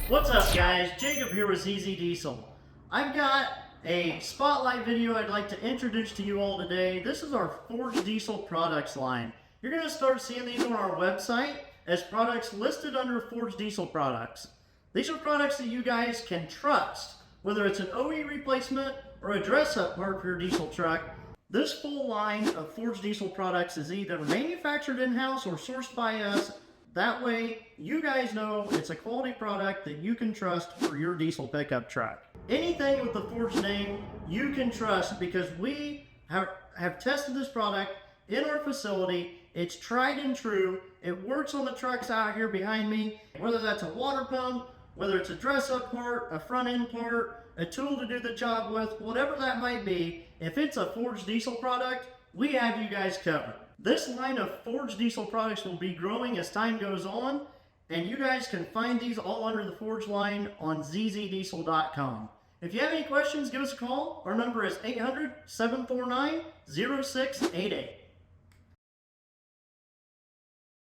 What's up guys, Jacob here with ZZ Diesel. I've got a spotlight video I'd like to introduce to you all today. This is our Forged Diesel products line. You're going to start seeing these on our website as products listed under Forged Diesel products. These are products that you guys can trust, whether it's an OE replacement or a dress-up part for your diesel truck. This full line of Forged Diesel products is either manufactured in-house or sourced by us. That way, you guys know it's a quality product that you can trust for your diesel pickup truck. Anything with the Forged name, you can trust because we have tested this product in our facility. It's tried and true. It works on the trucks out here behind me, whether that's a water pump, whether it's a dress-up part, a front-end part, a tool to do the job with, whatever that might be. If it's a Forged Diesel product, we have you guys covered. This line of Forged Diesel products will be growing as time goes on, and you guys can find these all under the Forged line on zzdiesel.com. If you have any questions, give us a call. Our number is 800-749-0688.